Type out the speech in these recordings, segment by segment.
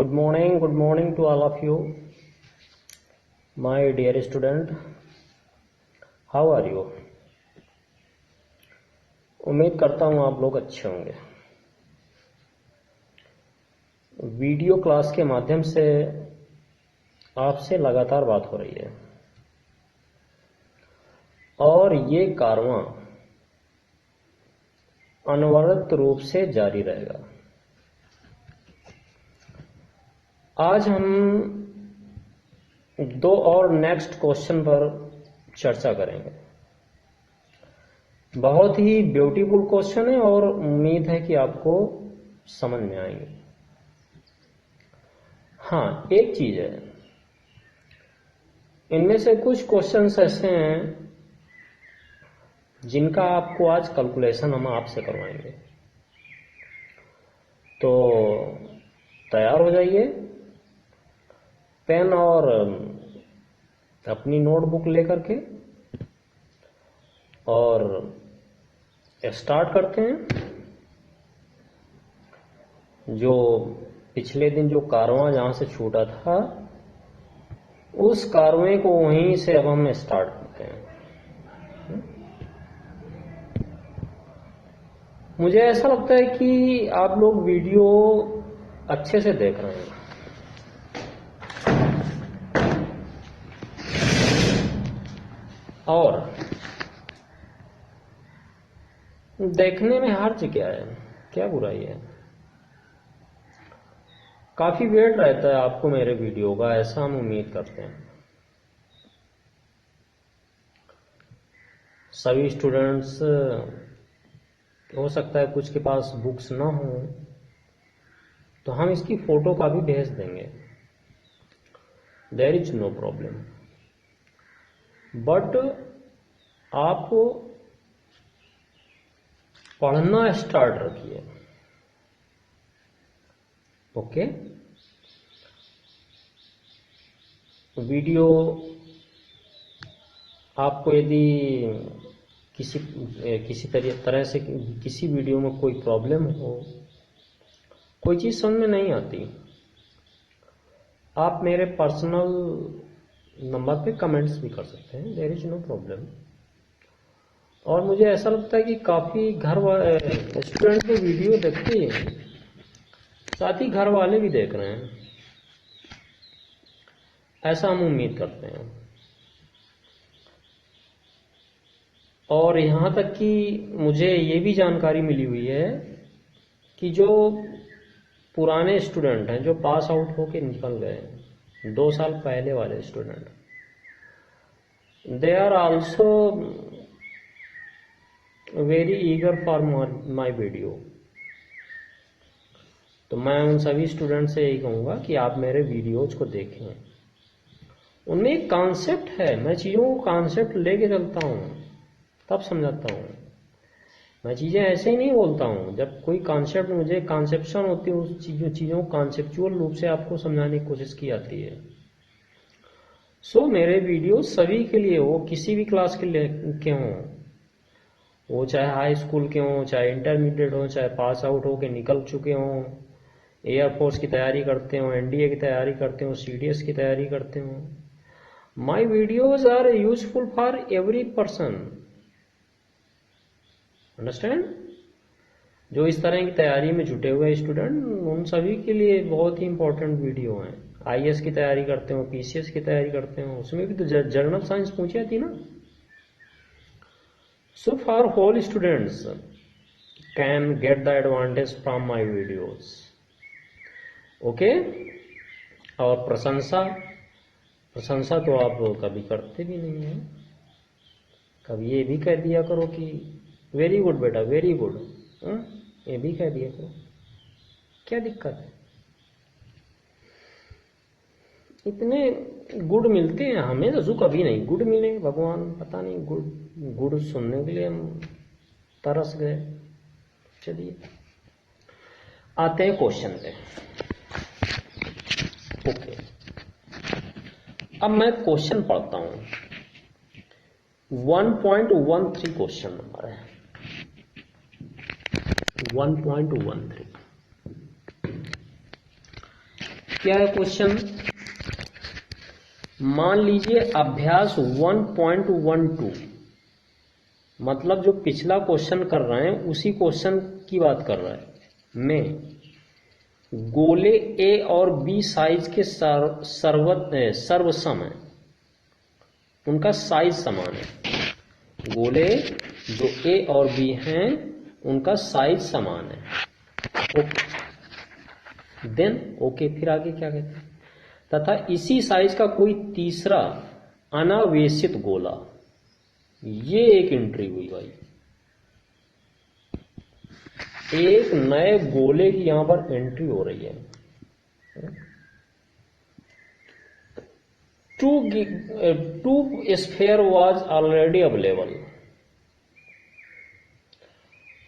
Good morning to all of you, my dear student. How are you? उम्मीद करता हूँ आप लोग अच्छे होंगे। वीडियो क्लास के माध्यम से आपसे लगातार बात हो रही है और ये कारवां अनवरत रूप से जारी रहेगा। आज हम दो और नेक्स्ट क्वेश्चन पर चर्चा करेंगे। बहुत ही ब्यूटीफुल क्वेश्चन है और उम्मीद है कि आपको समझ में आएंगे। हाँ, एक चीज है, इनमें से कुछ क्वेश्चंस ऐसे हैं जिनका आपको आज कैलकुलेशन हम आपसे करवाएंगे, तो तैयार हो जाइए, पेन और अपनी नोटबुक लेकर के और स्टार्ट करते हैं। जो पिछले दिन जो कारवां जहां से छूटा था उस कारवें को वहीं से अब हम स्टार्ट करते हैं। मुझे ऐसा लगता है कि आप लोग वीडियो अच्छे से देख रहे हैं और देखने में हर्ज क्या है, क्या बुराई है। काफी वेट रहता है आपको मेरे वीडियो का, ऐसा हम उम्मीद करते हैं। सभी स्टूडेंट्स, हो सकता है कुछ के पास बुक्स ना हो तो हम इसकी फोटो का भी भेज देंगे, there is no problem, but आप पढ़ना स्टार्ट रखिए। ओके, वीडियो आपको यदि किसी तरह से किसी वीडियो में कोई प्रॉब्लम हो, कोई चीज समझ में नहीं आती, आप मेरे पर्सनल नंबर पे कमेंट्स भी कर सकते हैं, देयर इज नो प्रॉब्लम। और मुझे ऐसा लगता है कि काफी स्टूडेंट के वीडियो देखते हैं, साथ ही घर वाले भी देख रहे हैं, ऐसा हम उम्मीद करते हैं। और यहाँ तक कि मुझे ये भी जानकारी मिली हुई है कि जो पुराने स्टूडेंट हैं, जो पास आउट होके निकल गए 2 साल पहले वाले student, they are also very eager for my video. तो मैं उन सभी स्टूडेंट से यही कहूँगा कि आप मेरे वीडियोज को देखें। उनमें एक कॉन्सेप्ट है, मैं चीज़ों को कॉन्सेप्ट लेके चलता हूँ, तब समझाता हूँ। मैं चीज़ें ऐसे ही नहीं बोलता हूँ। जब कोई कॉन्सेप्ट, मुझे कॉन्सेप्शन होती है, उस चीज़ों को कॉन्सेप्चुअल रूप से आपको समझाने की कोशिश की जाती है। सो मेरे वीडियो सभी के लिए हो, किसी भी क्लास के हों, वो चाहे हाई स्कूल के हों, चाहे इंटरमीडिएट हो, चाहे पास आउट हो के निकल चुके हों, एयरफोर्स की तैयारी करते हो, एनडीए की तैयारी करते हो, सीडीएस की तैयारी करते हो, my videos are useful for every person. Understand? जो इस तरह की तैयारी में जुटे हुए स्टूडेंट, उन सभी के लिए बहुत ही इंपॉर्टेंट वीडियो हैं। आईएएस की तैयारी करते हो, पीसीएस की तैयारी करते हो, उसमें भी तो जर्नल साइंस पूछी जाती ना। So for whole students can get the advantage from my videos. Okay, और प्रशंसा तो आप कभी करते भी नहीं है। कभी ये भी कह दिया करो कि वेरी गुड बेटा, वेरी गुड, ये भी कह दिया करो, क्या दिक्कत है। इतने गुड मिलते हैं हमें, तो कभी नहीं गुड मिले, भगवान पता नहीं, गुड सुनने के लिए हम तरस गए। चलिए आते हैं क्वेश्चन पे। ओके, अब मैं क्वेश्चन पढ़ता हूं। 1.13 क्वेश्चन नंबर है, 1.13। क्या है क्वेश्चन? मान लीजिए अभ्यास 1.12, मतलब जो पिछला क्वेश्चन कर रहे हैं उसी क्वेश्चन की बात कर रहा है में गोले ए और बी साइज के सर्वसम है, उनका साइज समान है। गोले जो ए और बी हैं उनका साइज समान है। ओके, देन ओके, फिर आगे क्या कहते हैं? तथा इसी साइज का कोई तीसरा अनावेशित गोला, ये एक एंट्री हुई भाई, एक नए गोले की यहां पर एंट्री हो रही है। Two sphere was already available,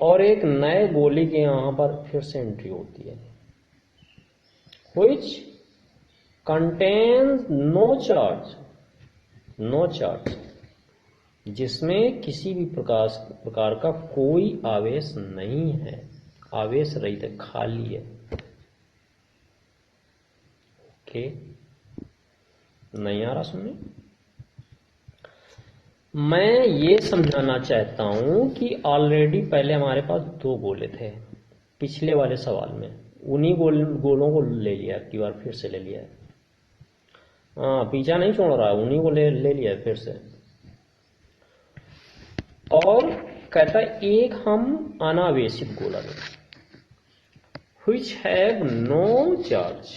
और एक नए गोले की यहां पर फिर से एंट्री होती है। व्हिच कंटेन्स नो चार्ज, जिसमें किसी भी प्रकार का कोई आवेश नहीं है, आवेश रहित है, खाली है। ओके, नहीं आ रहा सुनने? मैं ये समझाना चाहता हूं कि ऑलरेडी पहले हमारे पास दो गोले थे पिछले वाले सवाल में, उन्हीं गोलों को ले लिया, एक बार फिर से ले लिया है। हाँ, पीछा नहीं छोड़ रहा है, उन्हीं को ले लिया है फिर से। और कहता है एक हम अनावेशित गोला लें, which have no charge।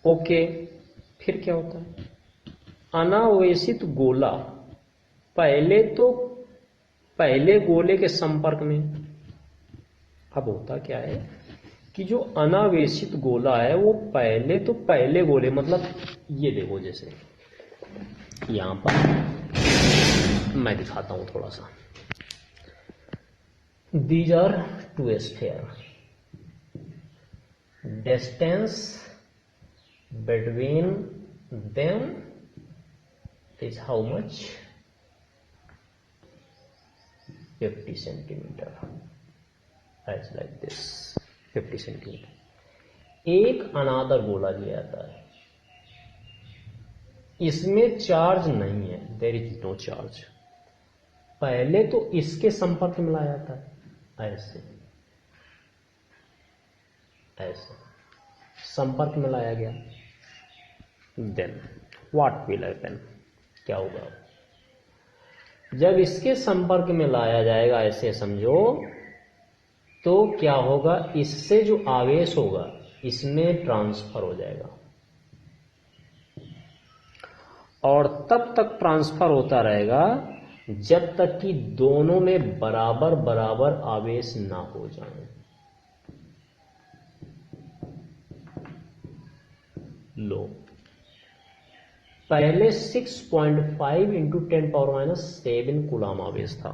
Okay, फिर क्या होता है? अनावेशित गोला पहले गोले के संपर्क में, अब होता क्या है कि जो अनावेशित गोला है वो पहले गोले, मतलब ये देखो, जैसे यहां पर मैं दिखाता हूं थोड़ा सा। These are two sphere, distance between them is how much? 50 centimeter, as like this, 50 centimeter। एक अनादर गोला लिया जाता है, इसमें चार्ज नहीं है, देयर इज नो चार्ज। पहले तो इसके संपर्क में लाया जाता है, ऐसे ऐसे संपर्क में लाया गया। देन व्हाट विल हैपन, क्या होगा? जब इसके संपर्क में लाया जाएगा, ऐसे समझो, तो क्या होगा? इससे जो आवेश होगा इसमें ट्रांसफर हो जाएगा, और तब तक ट्रांसफर होता रहेगा जब तक कि दोनों में बराबर बराबर आवेश ना हो जाए। लो, पहले 6.5 इंटू 10⁻⁷ कूलाम आवेश था।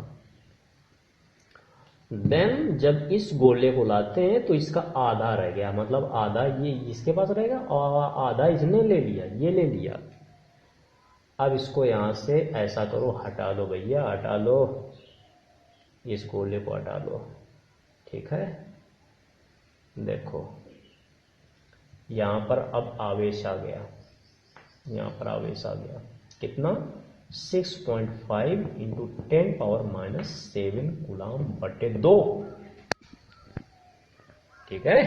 देन जब इस गोले को लाते हैं तो इसका आधा रह गया, मतलब आधा ये इसके पास रहेगा और आधा इसने ले लिया, ये ले लिया। अब इसको यहां से ऐसा करो, हटा लो भैया, हटा लो, इस गोले को हटा लो, ठीक है। देखो यहां पर अब आवेश आ गया, यहां पर आवेश आ गया, कितना? 6.5 इंटू 10⁻⁷ कूलाम बटे 2, ठीक है,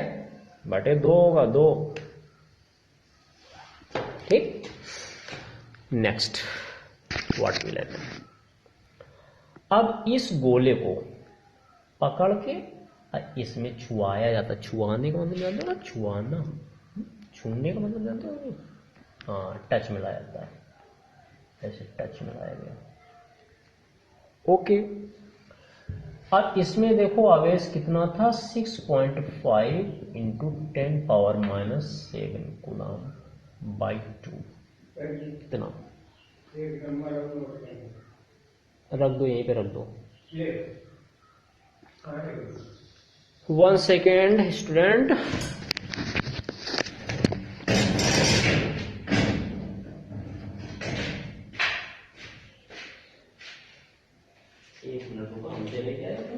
बटे 2 होगा, 2, ठीक। Next what will happen? अब इस गोले को पकड़ के इसमें छुआया जाता, छुआने का मतलब जानते हो ना, छुआना, छूने का मतलब जानते हो? हाँ, टच में लाया जाता है, ऐसे टच में लाया गया। ओके, और इसमें देखो आवेश कितना था? 6.5 इंटू 10⁻⁷ कूलाम बाई 2, कितना? रख दो, यहीं पे रख दो। 1 सेकेंड स्टूडेंट। एक मिनट रुको, हमसे लेके आए थे।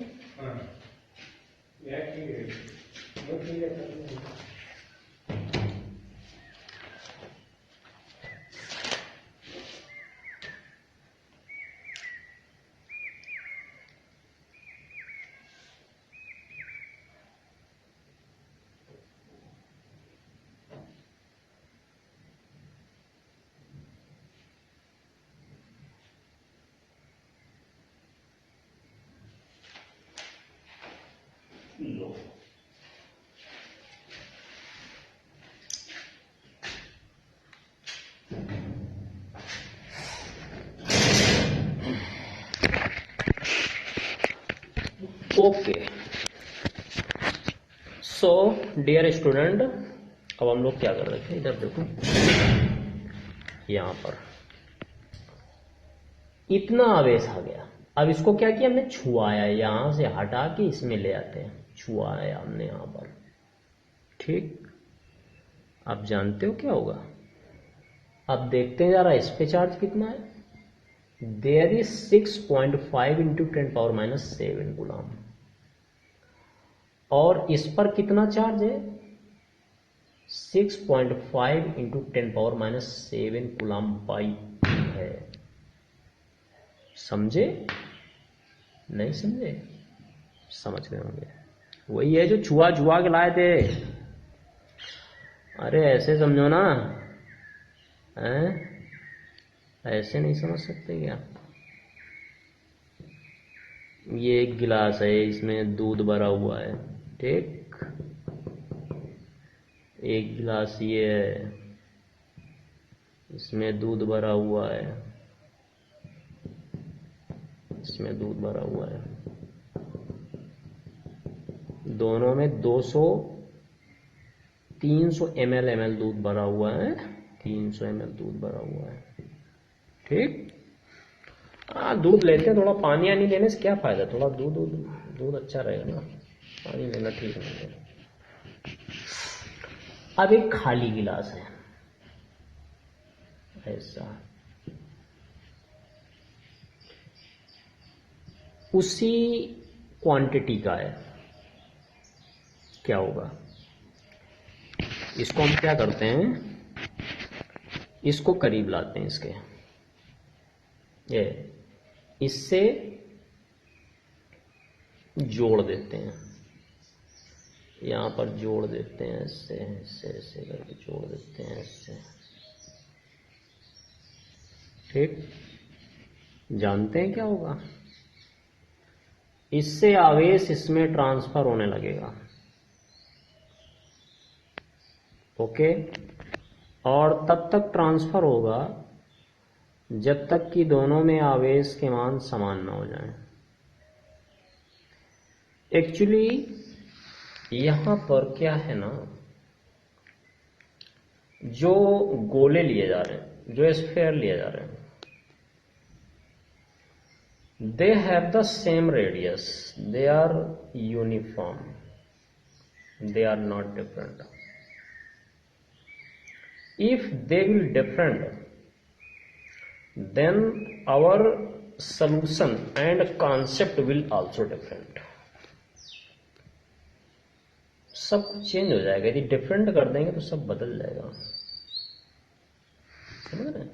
ओके, सो डियर स्टूडेंट, अब हम लोग क्या कर रहे थे, इधर देखो, यहां पर इतना आवेश आ गया। अब इसको क्या किया हमने, छुआया, यहां से हटा के इसमें ले आते हैं, छुआया हमने यहां पर, ठीक। आप जानते हो क्या होगा, अब देखते हैं जरा इस पे चार्ज कितना है। देयर इज 6.5 इंटू 10⁻⁷ गुलाम, और इस पर कितना चार्ज है, 6.5 इंटू 10⁻⁷ गुलाम बाई है। समझे, नहीं समझे, समझ गए होंगे। वही है जो छुआ छुआ के लाए थे। अरे ऐसे समझो ना, हैं? ऐसे नहीं समझ सकते क्या। ये एक गिलास है, इसमें दूध भरा हुआ है, ठीक। एक गिलास ये है, इसमें दूध भरा हुआ है, इसमें दूध भरा हुआ है। दोनों में 300 ml दूध भरा हुआ है, 300 ml दूध भरा हुआ है, ठीक। हाँ, दूध लेते हैं, थोड़ा पानी आनी लेने से क्या फायदा, थोड़ा दूध अच्छा रहेगा ना, पानी लेना ठीक नहीं है। अब एक खाली गिलास है ऐसा, उसी क्वांटिटी का है, क्या होगा। इसको हम क्या करते हैं, इसको करीब लाते हैं इसके, ये इससे जोड़ देते हैं, यहां पर जोड़ देते हैं, इससे इससे ऐसे करके जोड़ देते हैं इससे, ठीक। जानते हैं क्या होगा, इससे आवेश इसमें ट्रांसफर होने लगेगा, ओके। और तब तक ट्रांसफर होगा जब तक कि दोनों में आवेश के मान समान ना हो जाएं। एक्चुअली यहां पर क्या है ना, जो गोले लिए जा रहे हैं, जो स्फीयर लिए जा रहे हैं, they have the same radius, they are uniform, they are not different. If they will different, then our solution and concept will also different. सब कुछ चेंज हो जाएगा, यदि डिफरेंट कर देंगे तो सब बदल जाएगा, समझ रहे हैं।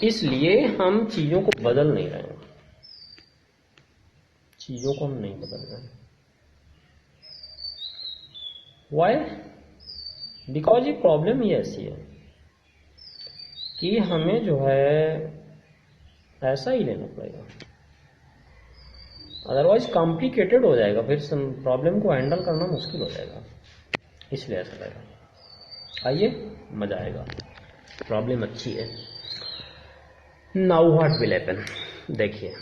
इसलिए हम चीजों को बदल नहीं रहे हैं, चीजों को हम नहीं बदल रहे हैं। वाई, बिकॉज ये प्रॉब्लम ही ऐसी है कि हमें जो है ऐसा ही लेना पड़ेगा, अदरवाइज कॉम्प्लिकेटेड हो जाएगा, फिर प्रॉब्लम को हैंडल करना मुश्किल हो जाएगा, इसलिए ऐसा लगेगा। आइए, मजा आएगा, प्रॉब्लम अच्छी है। नाउ व्हाट विल हैपन, देखिए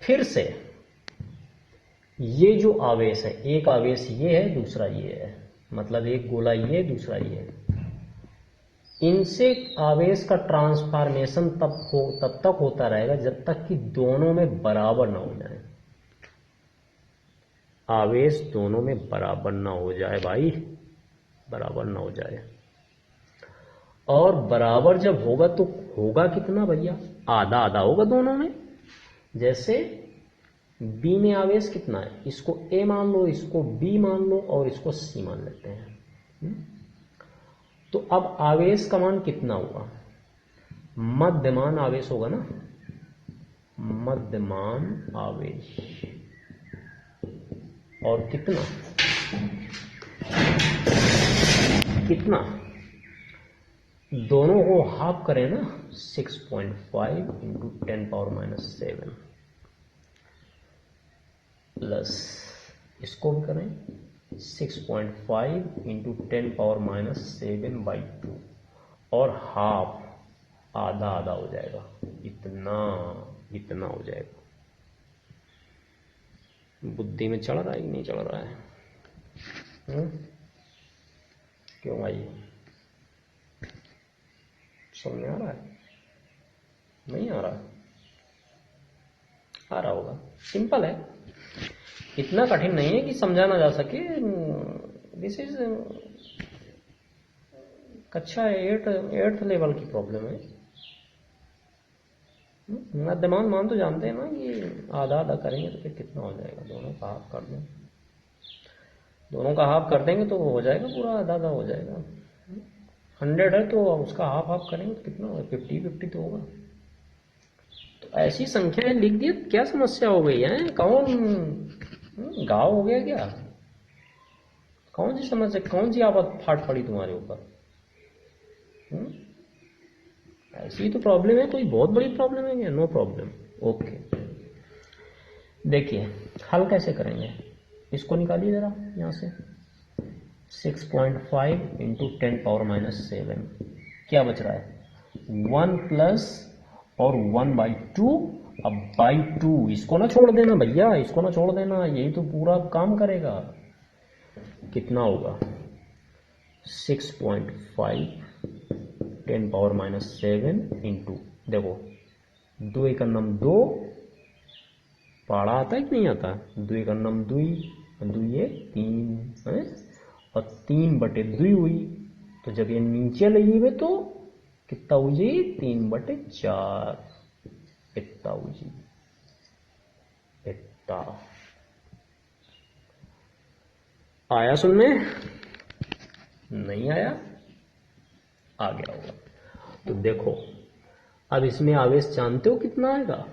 फिर से ये जो आवेश है, एक आवेश ये है, दूसरा ये है, मतलब एक गोला ये, दूसरा ये है, इनसे आवेश का ट्रांसफॉर्मेशन तब तक होता रहेगा जब तक कि दोनों में बराबर ना हो जाए, आवेश दोनों में बराबर ना हो जाए भाई, बराबर ना हो जाए। और बराबर जब होगा तो होगा कितना भैया, आधा आधा होगा दोनों में। जैसे बी में आवेश कितना है, इसको ए मान लो, इसको बी मान लो, और इसको सी मान लेते हैं। तो अब आवेश का मान कितना होगा, मध्यमान आवेश होगा ना, मध्यमान आवेश, और कितना कितना, दोनों को हाफ करें ना, 6.5 इंटू 10⁻⁷, प्लस इसको भी करें 6.5 इंटू 10⁻⁷/2 और हाफ, आधा आधा हो जाएगा, इतना हो जाएगा। बुद्धि में चढ़ रहा है कि नहीं चढ़ रहा है? क्यों भाई, समझ आ रहा है? नहीं आ रहा? आ रहा होगा, सिंपल है, इतना कठिन नहीं है कि समझा ना जा सके। दिस इज कक्षा 8th लेवल की प्रॉब्लम है। दिमाग मान तो जानते हैं ना कि आधा आधा करेंगे तो फिर कितना हो जाएगा, दोनों का हाफ कर दें, दोनों का हाफ कर देंगे तो वो हो जाएगा, पूरा आधा आधा हो जाएगा। 100 है तो उसका हाफ हाफ करेंगे तो कितना होगा, 50-50 तो होगा। तो ऐसी संख्याएं लिख दी, क्या समस्या हो गई है? कौन गाँव हो गया क्या? कौन सी समस्या, कौन सी आफत फाट पड़ी तुम्हारे ऊपर? ऐसी तो प्रॉब्लम है, कोई बहुत बड़ी प्रॉब्लम है क्या? No problem, okay. देखिए हल कैसे करेंगे, इसको निकालिए जरा यहां से। 6.5 इंटू 10⁻⁷, क्या बच रहा है? 1 प्लस और 1/2। अब बाई 2 इसको ना छोड़ देना भैया, इसको ना छोड़ देना, यही तो पूरा काम करेगा। कितना होगा? 6.5 10⁻⁷ इंटू, देखो 2 1 2, पढ़ा आता है कि नहीं आता? 2 1 2, 2 3 है, और 3/2 हुई, तो जब ये नीचे लगी हुई तो कितना हुई जी? 3/4, इतना हुई जी, इतना। आया सुन में? नहीं आया? आ गया होगा। तो देखो अब इसमें आवेश जानते हो कितना आएगा?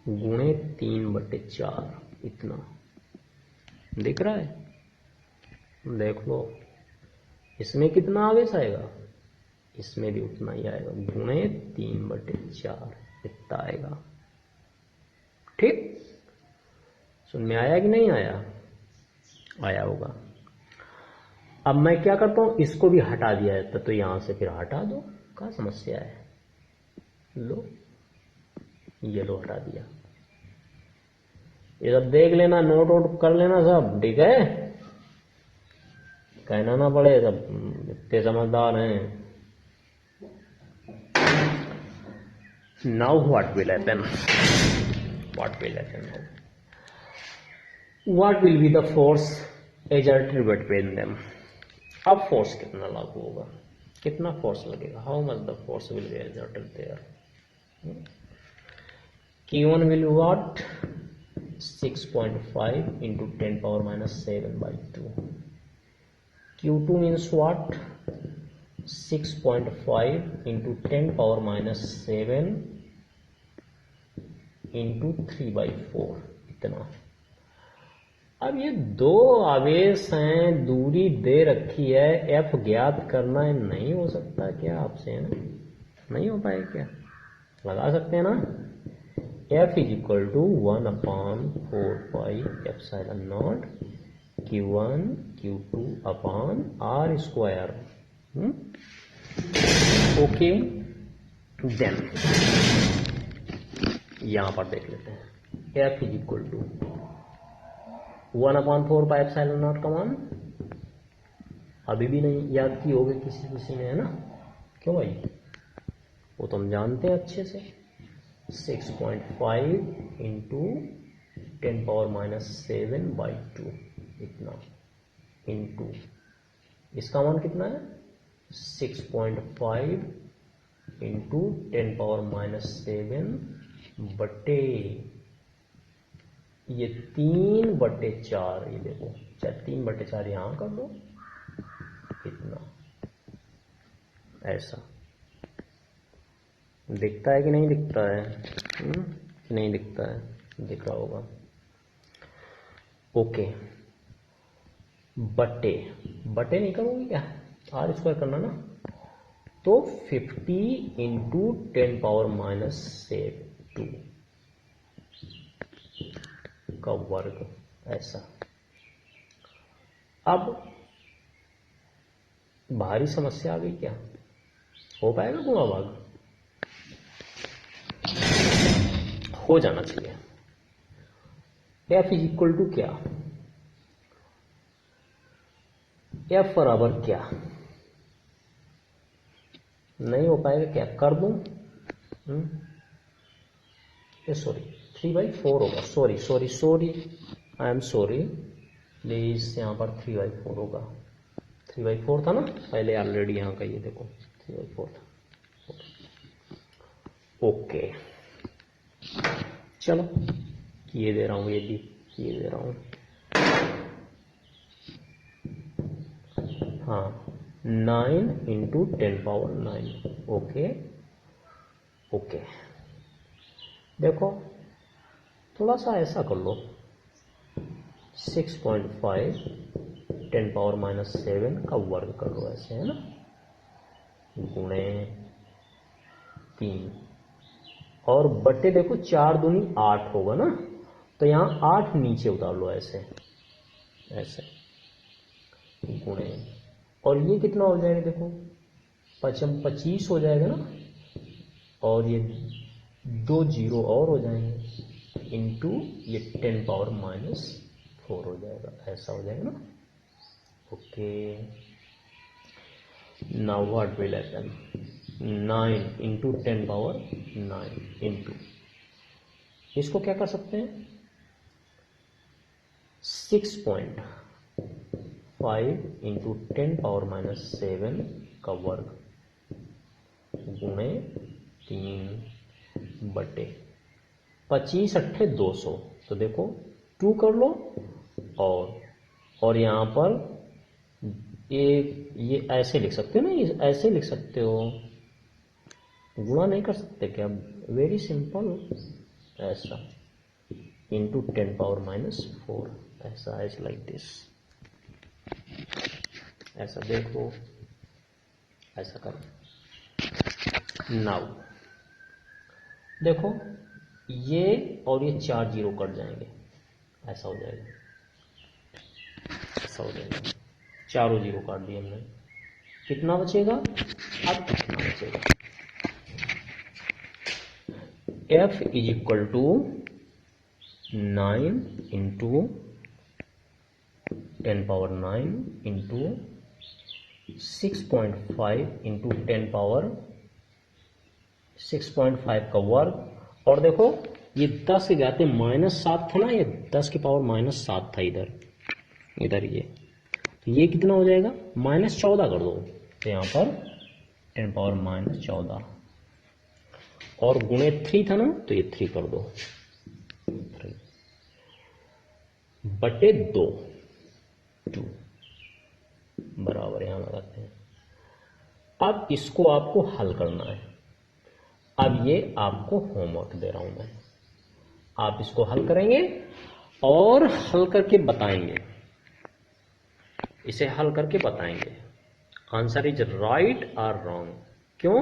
गुणे 3/4, इतना दिख रहा है? देख लो इसमें कितना आवेश आएगा, इसमें भी उतना ही आएगा, गुणे 3/4, इतना आएगा। ठीक, सुन में आया कि नहीं आया? आया होगा। अब मैं क्या करता हूं, इसको भी हटा दिया जाता, तो यहां से फिर हटा दो, क्या समस्या है? लो ये लो, हटा दिया। ये सब देख लेना, नोट वोट कर लेना सब, ठीक है? कहना ना पड़े, सब इतने समझदार हैं। Now what will happen? What will happen now? What will be the force exerted between them? अब फोर्स कितना लागू होगा, कितना फोर्स लगेगा? How much the force will be exerted there? Q1 will be what? 6.5 into 10⁻⁷/2. Q2 means what? 6.5 into 10⁻⁷ into 3/4, इतना। अब ये दो आवेश हैं, दूरी दे रखी है, F ज्ञात करना है, नहीं हो सकता क्या आपसे? है ना, नहीं हो पाएगा क्या? लगा सकते हैं ना? F is equal to 1/4πε0 Q1 Q2 upon R square. Okay, then यहां पर देख लेते हैं। F इज इक्वल टू 1/4πε0 का मान अभी भी नहीं याद की होगी किसी ने, है ना? क्यों भाई? वो तो हम जानते हैं अच्छे से। 6.5 इंटू 10⁻⁷/2, इतना, इंटू इसका मान कितना है? 6.5 इंटू 10⁻⁷ बटे ये 3/4, ये देखो, चाहे 3/4 यहां कर दो, इतना, ऐसा दिखता है कि नहीं दिखता है? नहीं दिखता है, दिख रहा होगा। ओके, बटे नहीं करोगे क्या? R स्क्वायर करना ना, तो 50 इंटू 10⁻⁷2 का वर्ग, ऐसा। अब भारी समस्या आ गई क्या? हो पाएगा गुणा भाग? हो जाना चाहिए। एफ इज इक्वल टू क्या? एफ बराबर क्या? नहीं हो पाएगा क्या? कर दूं? सॉरी, 3/4 होगा। Sorry, I am sorry please, यहाँ पर 3/4 होगा। 3/4 था ना पहले, ऑलरेडी यहाँ का ये देखो 3/4 था। ओके चलो, ये दे रहा हूँ, ये भी ये दे रहा हूँ। हाँ, 9 × 10⁹। ओके देखो, थोड़ा सा ऐसा कर लो, 6.5 10⁻⁷ का वर्ग कर लो, ऐसे है ना, गुणे 3 और बटे देखो 4 दूनी 8 होगा ना, तो यहाँ 8 नीचे उतार लो, ऐसे गुणे, और ये कितना हो जाएगा देखो, 25 हो जाएगा ना, और ये 2 0 और हो जाएंगे, इंटू ये 10⁻⁴ हो जाएगा, ऐसा हो जाएगा ना। Okay, now what will happen, 9 × 10⁹ into, इसको क्या कर सकते हैं, 6.5 × 10⁻⁷ का वर्ग गुणे 3 बटे 25 अट्ठे 200, तो देखो 2 कर लो, और यहाँ पर ये ऐसे लिख सकते हो ना, ऐसे लिख सकते हो, गुणा नहीं कर सकते क्या? वेरी सिंपल, ऐसा इंटू 10⁻⁴, ऐसा ऐसे लाइक दिस, ऐसा देखो, ऐसा करो। नाउ देखो, ये और ये 4 0 कट जाएंगे, ऐसा हो जाएगा, ऐसा हो जाएगा, चारों 0 काट दिए हमने, कितना बचेगा? अब कितना बचेगा? f is equal to 9 × 10⁻⁹ into 6.5 × 10⁻6.5 का वर्ग, और देखो ये 10 के जाते -7 था ना, ये 10 की पावर -7 था इधर ये, तो ये कितना हो जाएगा, -14 कर दो, तो यहाँ पर 10⁻⁻14, और गुणे 3 था ना, तो ये 3 कर दो, 3 बटे 2 बराबर, यहां लगाते हैं। अब इसको आपको हल करना है, अब ये आपको होमवर्क दे रहा हूं मैं, आप इसको हल करेंगे और हल करके बताएंगे, इसे हल करके बताएंगे आंसर इज राइट और रॉन्ग। क्यों?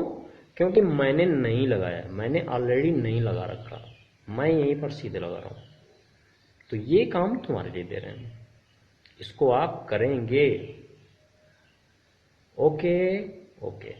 क्योंकि मैंने नहीं लगाया, मैंने ऑलरेडी नहीं लगा रखा, मैं यहीं पर सीधे लगा रहा हूं, तो ये काम तुम्हारे लिए दे रहे हैं, इसको आप करेंगे। Okay okay.